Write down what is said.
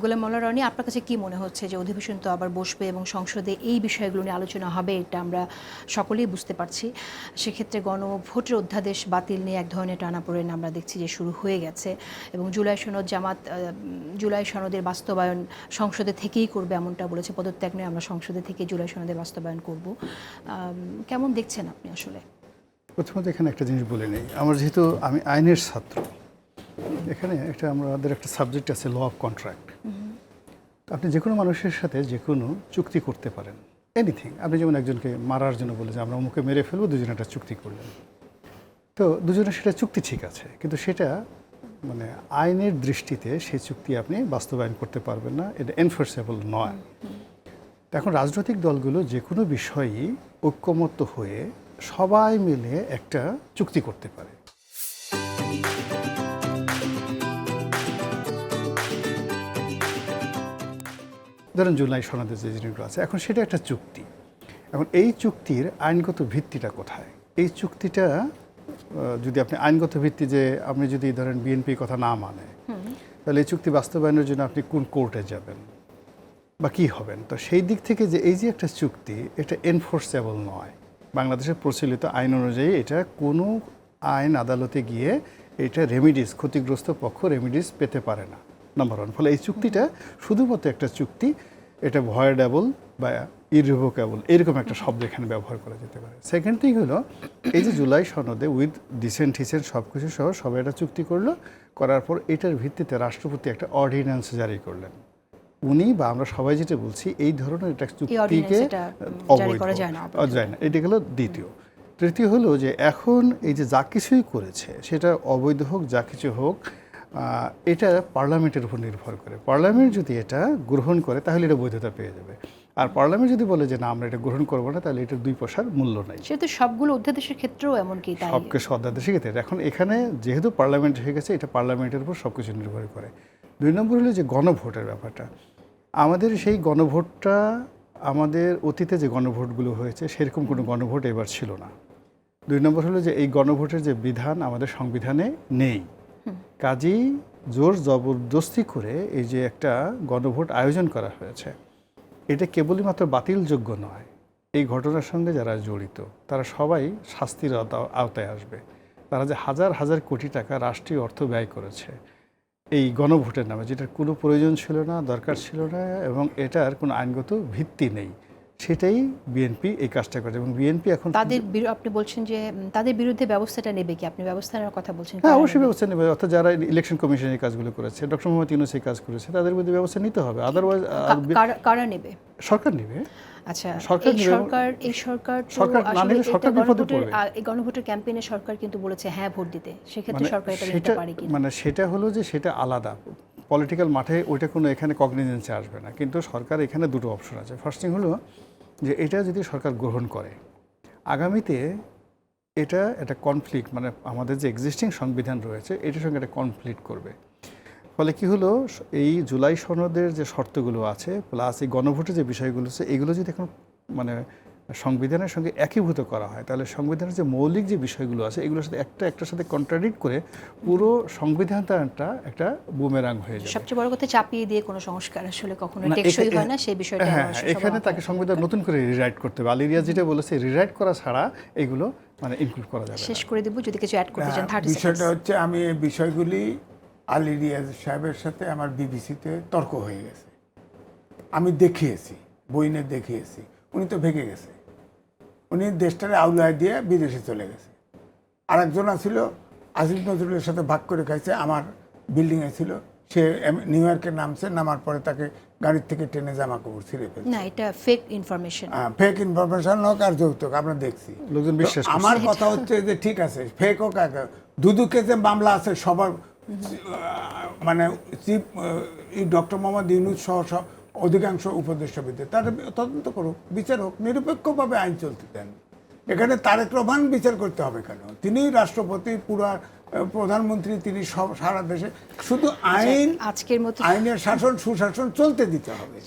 গোলাম মাওলা রনি, আপনার কাছে কি মনে হচ্ছে যে অধিবেশন তো আবার বসবে এবং সংসদে এই বিষয়গুলো নিয়ে আলোচনা হবে, এটা আমরা সকলেই বুঝতে পারছি। সেক্ষেত্রে গণভোটের অধ্যাদেশ বাতিল নিয়ে এক ধরনের টানাপোড়েন আমরা দেখছি যে শুরু হয়ে গেছে এবং জুলাই সনদের বাস্তবায়ন সংসদে থেকেই করবে এমনটা বলেছে। পদত্যাগ নয়, আমরা সংসদে থেকে জুলাই সনদের বাস্তবায়ন করব। কেমন দেখছেন আপনি আসলে? প্রথমত এখানে একটা জিনিস বলে নেই, আমার যেহেতু আমি আইনের ছাত্র, এখানে আমাদের একটা সাবজেক্ট আছে ল অফ কন্ট্রাক্ট। আপনি যে কোনো মানুষের সাথে যে কোনো চুক্তি করতে পারেন, এনিথিং। আপনি যেমন একজনকে মারার জন্য বলে যে আমরা অমুকে মেরে ফেলবো, দুজনে একটা চুক্তি করলেন, তো দুজনে সেটা চুক্তি ঠিক আছে, কিন্তু সেটা মানে আইনের দৃষ্টিতে সেই চুক্তি আপনি বাস্তবায়ন করতে পারবেন না, এটা এনফোর্সেবল নয়। এখন রাজনৈতিক দলগুলো যে কোনো বিষয়ই ঐক্যমত্য হয়ে সবাই মিলে একটা চুক্তি করতে পারে। ধরেন জুলাই সনদে যে জিনিসগুলো আছে, এখন সেটা একটা চুক্তি। এখন এই চুক্তির আইনগত ভিত্তিটা কোথায়? এই চুক্তিটা যদি আপনি আইনগত ভিত্তি, যে আপনি যদি ধরেন বিএনপি কথা না মানে, তাহলে এই চুক্তি বাস্তবায়নের জন্য আপনি কোন কোর্টে যাবেন বা কী হবেন? তো সেই দিক থেকে যে এই যে একটা চুক্তি, এটা এনফোর্সেবল নয়। বাংলাদেশের প্রচলিত আইন অনুযায়ী এটা কোনো আইন আদালতে গিয়ে এটা রেমিডিস, ক্ষতিগ্রস্ত পক্ষ রেমিডিস পেতে পারে না, নাম্বার ওয়ান। ফলে এই চুক্তিটা শুধুমাত্র একটা চুক্তি, এটা ভয়েডেবল বা ইরিভোকেবল এরকম একটা শব্দ এখানে ব্যবহার করা যেতে পারে। সেকেন্ড থিং হলো, এই যে জুলাই সনদে উইথ ডিসেন্ট হিসেন্ট সব কিছু সহ সবাই একটা চুক্তি করলো, করার পর এটার ভিত্তিতে রাষ্ট্রপতি একটা অর্ডিন্যান্স জারি করলেন। উনি বা আমরা সবাই যেটা বলছি, এই ধরনের একটা চুক্তিকে অবৈধ যায় না। এটা গেল দ্বিতীয়। তৃতীয় হলো যে এখন এই যে যা কিছুই করেছে সেটা অবৈধ হোক, যা কিছু হোক, এটা পার্লামেন্টের উপর নির্ভর করে। পার্লামেন্ট যদি এটা গ্রহণ করে তাহলে এটা বৈধতা পেয়ে যাবে, আর পার্লামেন্ট যদি বলে যে না আমরা এটা গ্রহণ করবো না, তাহলে এটার 2 পয়সার মূল্য নাই। সেটা সবগুলো অধ্যাদেশের ক্ষেত্রেও এমনকি তাই, সবকিছু অধ্যাদেশের ক্ষেত্রে। এখন এখানে যেহেতু পার্লামেন্ট হয়ে গেছে, এটা পার্লামেন্টের উপর সব কিছু নির্ভর করে। 2 নম্বর হলো যে গণভোটের ব্যাপারটা। আমাদের সেই গণভোটটা, আমাদের অতীতে যে গণভোটগুলো হয়েছে সেরকম কোনো গণভোট এবার ছিল না। 2 নম্বর হলো যে এই গণভোটের যে বিধান আমাদের সংবিধানে নেই। কাজেই জোর জবরদস্তি করে এই যে একটা গণভোট আয়োজন করা হয়েছে, এটা কেবলই মাত্র বাতিলযোগ্য নয়, এই ঘটনার সঙ্গে যারা জড়িত তারা সবাই শাস্তির আওতায় আসবে। তারা যে হাজার হাজার কোটি টাকা রাষ্ট্রীয় অর্থ ব্যয় করেছে এই গণভোটের নামে, যেটার কোনো প্রয়োজন ছিল না, দরকার ছিল না, এবং এটার কোনো আইনগত ভিত্তি নেই, সেটাই বিএনপি এই কাজটা করে। এবং বিএনপি এখন আপনি বলছেন যে তাদের বিরুদ্ধে ব্যবস্থাটা নেবে কি? আপনি ব্যবস্থা নেওয়ার কথা বলছেন? হ্যাঁ, অবশ্যই ব্যবস্থা নেবে। অর্থাৎ যারা ইলেকশন কমিশন এই কাজগুলো করেছে, ডক্টর মোহাম্মদ ইউনূস এই কাজ করেছে, তাদের বিরুদ্ধে ব্যবস্থা নিতে হবে। আদারওয়াইজ কারা নেবে? সরকার নেবে। আচ্ছা, এই সরকার না নিলে সরকার বিপদে পড়বে। এই গণভোটের ক্যাম্পেইনে সরকার কিন্তু বলেছে হ্যাঁ ভোট দিতে, সেক্ষেত্রে সরকার এটা নিতে পারে কি? মানে সেটা হলো যে সেটা আলাদা পলিটিক্যাল মাঠে, ওইটা কোনো এখানে কগনিজেন্সে আসবে না। কিন্তু সরকার এখানে 2টো অপশন আছে। ফার্স্ট থিং হলো যে এটা যদি সরকার গ্রহণ করে, আগামীতে এটা একটা কনফ্লিক্ট, মানে আমাদের যে এক্সিস্টিং সংবিধান রয়েছে এটার সঙ্গে একটা কনফ্লিক্ট করবে। ফলে কি হলো, এই জুলাই সনদের যে শর্তগুলো আছে প্লাস এই গণভোটের যে বিষয়গুলো আছে, এগুলো যদি এখন মানে সংবিধানের সঙ্গে একীভূত করা হয়, তাহলে সংবিধানের যে মৌলিক যে বিষয়গুলো আছে এগুলোর সাথে একটার সাথে কন্ট্রাডিক্ট করে পুরো সংবিধানটা একটা বুমেরাং হয়ে যাবে। সবচেয়ে বড় কথা, চাপিয়ে দিয়ে কোনো সংস্কার আসলে কখনো টেকসই হয় না, সেই বিষয়টা। হ্যাঁ, এখানে তাকে সংবিধান নতুন করে রিরাইট করতে হবে। আলিরিয়া যেটা বলেছে, রিরাইট করা ছাড়া এগুলো মানে ইনক্লুড করা যাবে না। শেষ করে দেব, যদি কিছু অ্যাড করতে চান 30 সেকেন্ড। বিষয়টা হচ্ছে, আমি এই বিষয়গুলি আলী রিয়াজ সাহেবের সাথে আমার বিবিসিতে তর্ক হয়ে গেছে, আমি দেখিয়েছি, বইনে দেখিয়েছি। উনি তো ভেঙে গেছে, উনি দেশটারে আউলায় দিয়ে বিদেশে চলে গেছে। আরেকজন ছিল আজিজ নজরুলের সাথে ভাগ করে খাইছে, আমার বিল্ডিংয়ে ছিল, সে নিউ ইয়র্কে নামছে, নামার পরে তাকে গাড়ির থেকে টেনে জামা কাপড় ছিঁড়ে ফেলছে। না, এটা ফেক ইনফরমেশন। ফেক ইনফরমেশন হোক আর যৌতুক, আমরা দেখছি, লোকজন বিশ্বাস করে। আমার কথা হচ্ছে যে ঠিক আছে, ফেক হোক, দুদুকে যে মামলা আছে সবার, মানে চিফ ডক্টর মোহাম্মদ ইউনূস সহ সব অধিকাংশ উপদেষ্টাবিদদের, তারা তদন্ত করুক, বিচার হোক, নিরপেক্ষভাবে আইন চলতে দেন। এখানে তারেক রহমান বিচার করতে হবে কেন? তিনি রাষ্ট্রপতি, পুরা প্রধানমন্ত্রী, তিনি সব সারা দেশে, শুধু আইন, আজকের মতো আইনের শাসন সুশাসন চলতে দিতে হবে।